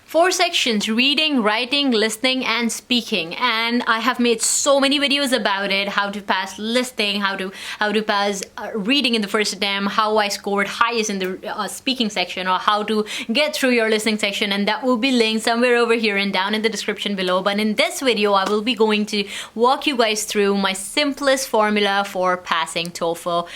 4 sections: reading, writing, listening, and speaking. And I have made so many videos about it: how to pass listening, how to pass reading in the first attempt, how I scored highest in the speaking section, or how to get through your listening section, and that will be linked somewhere over here and down in the description below. But in this video, I will be going to walk you guys through my simplest formula for passing TOEFL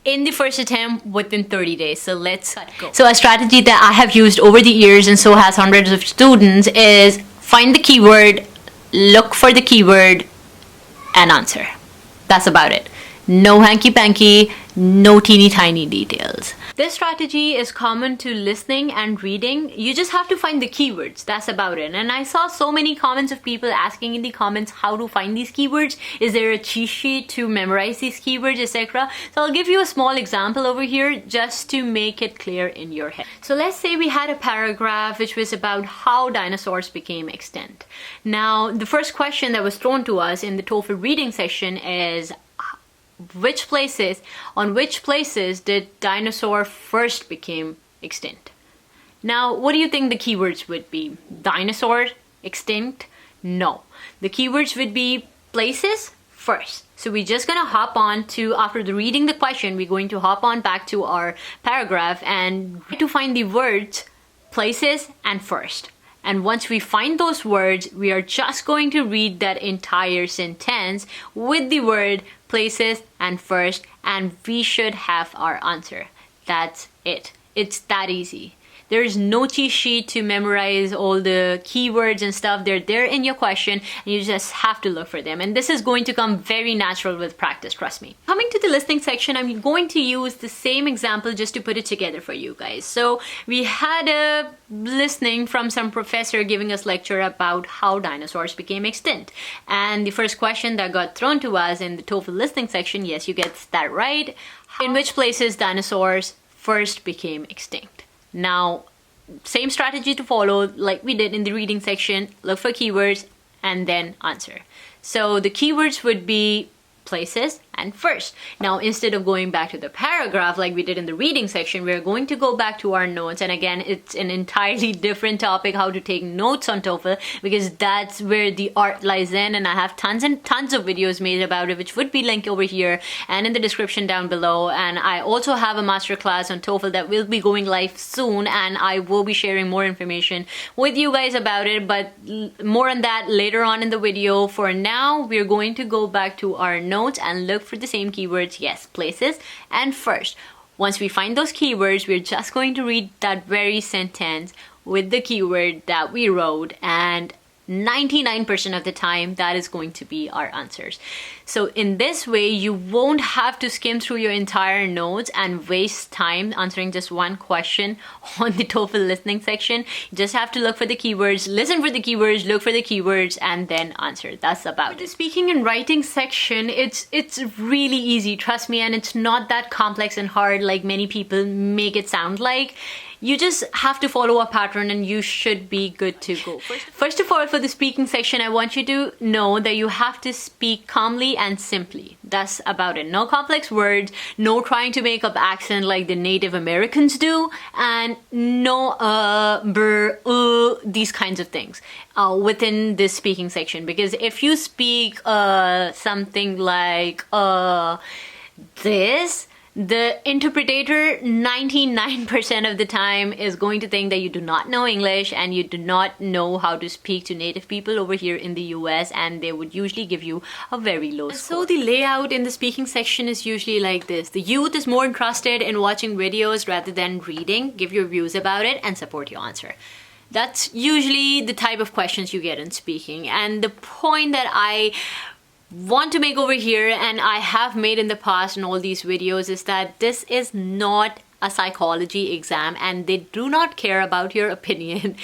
in the first attempt within 30 days. So let's go. So a strategy that I have used over the years, and so has hundreds of students, is find the keyword, look for the keyword, and answer. That's about it. No hanky-panky, no teeny tiny details. This strategy is common to listening and reading. You just have to find the keywords. That's about it. And I saw so many comments of people asking in the comments how to find these keywords. Is there a cheat sheet to memorize these keywords, etc.? So I'll give you a small example over here just to make it clear in your head. So let's say we had a paragraph which was about how dinosaurs became extinct. Now, the first question that was thrown to us in the TOEFL reading session is, on which places did dinosaur first became extinct? Now, what do you think the keywords would be? Dinosaur, extinct? No. The keywords would be places, first. So we're just gonna hop on to, after reading the question, we're going to hop on back to our paragraph and to find the words places and first. And once we find those words, we are just going to read that entire sentence with the word places and first, and we should have our answer. That's it. It's that easy. There is no cheat sheet to memorize all the keywords and stuff. They're there in your question, and you just have to look for them. And this is going to come very natural with practice, trust me. Coming to the listening section, I'm going to use the same example just to put it together for you guys. So we had a listening from some professor giving us lecture about how dinosaurs became extinct. And the first question that got thrown to us in the TOEFL listening section, yes, you get that right. In which places dinosaurs first became extinct? Now, same strategy to follow like we did in the reading section. Look for keywords and then answer. So the keywords would be places and first. Now, instead of going back to the paragraph like we did in the reading section, we're going to go back to our notes. And again, it's an entirely different topic, how to take notes on TOEFL, because that's where the art lies in. And I have tons and tons of videos made about it, which would be linked over here and in the description down below. And I also have a masterclass on TOEFL that will be going live soon, and I will be sharing more information with you guys about it, but more on that later on in the video. For now, we're going to go back to our notes and look for the same keywords, yes, places and first. Once we find those keywords, we're just going to read that very sentence with the keyword that we wrote, and 99% of the time that is going to be our answers. So in this way, you won't have to skim through your entire notes and waste time answering just one question on the TOEFL listening section. You just have to look for the keywords, listen for the keywords, look for the keywords, and then answer. That's about it. The speaking and writing section, it's really easy, trust me, and it's not that complex and hard like many people make it sound like. You just have to follow a pattern and you should be good to go. First of all, for the speaking section, I want you to know that you have to speak calmly and simply. That's about it. No complex words, no trying to make up accent like the Native Americans do, and no these kinds of things within this speaking section. Because if you speak something like this, the interpreter 99% of the time is going to think that you do not know English and you do not know how to speak to native people over here in the US, and they would usually give you a very low score. So the layout in the speaking section is usually like this. The youth is more interested in watching videos rather than reading. Give your views about it and support your answer. That's usually the type of questions you get in speaking. And the point that I want to make over here, and I have made in the past in all these videos, is that this is not a psychology exam, and they do not care about your opinion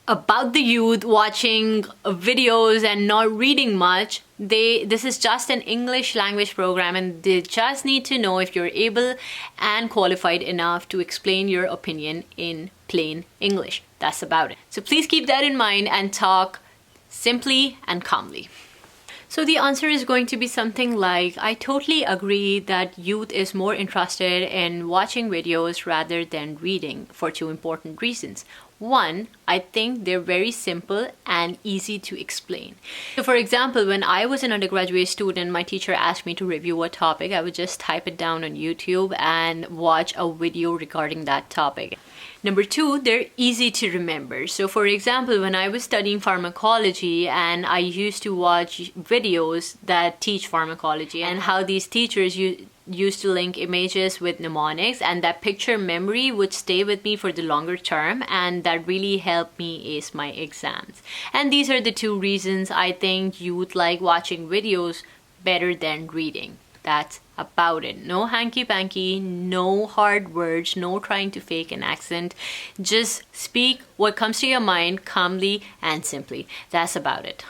about the youth watching videos and not reading much. This is just an English language program, and they just need to know if you're able and qualified enough to explain your opinion in plain English. That's about it. So please keep that in mind and talk simply and calmly. So the answer is going to be something like, I totally agree that youth is more interested in watching videos rather than reading for two important reasons. One, I think they're very simple and easy to explain. So for example, when I was an undergraduate student, my teacher asked me to review a topic. I would just type it down on YouTube and watch a video regarding that topic. Number two, they're easy to remember. So for example, when I was studying pharmacology and I used to watch videos that teach pharmacology and how these teachers used to link images with mnemonics, and that picture memory would stay with me for the longer term, and that really helped me ace my exams. And these are the two reasons I think you would like watching videos better than reading. That's about it. No hanky-panky, no hard words, no trying to fake an accent. Just speak what comes to your mind calmly and simply. That's about it.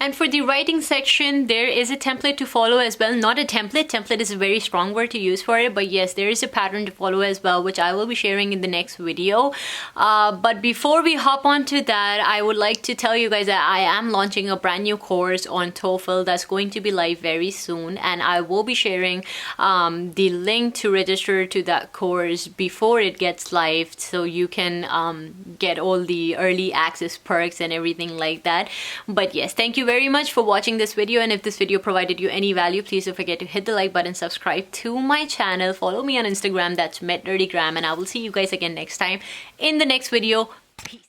And for the writing section, there is a template to follow as well. Not a template. Template is a very strong word to use for it. But yes, there is a pattern to follow as well, which I will be sharing in the next video. But before we hop on to that, I would like to tell you guys that I am launching a brand new course on TOEFL that's going to be live very soon. And I will be sharing the link to register to that course before it gets live, so you can get all the early access perks and everything like that. But yes, thank you very much for watching this video, and if this video provided you any value, please don't forget to hit the like button, subscribe to my channel, follow me on Instagram, that's MetNerdygram, and I will see you guys again next time in the next video. Peace.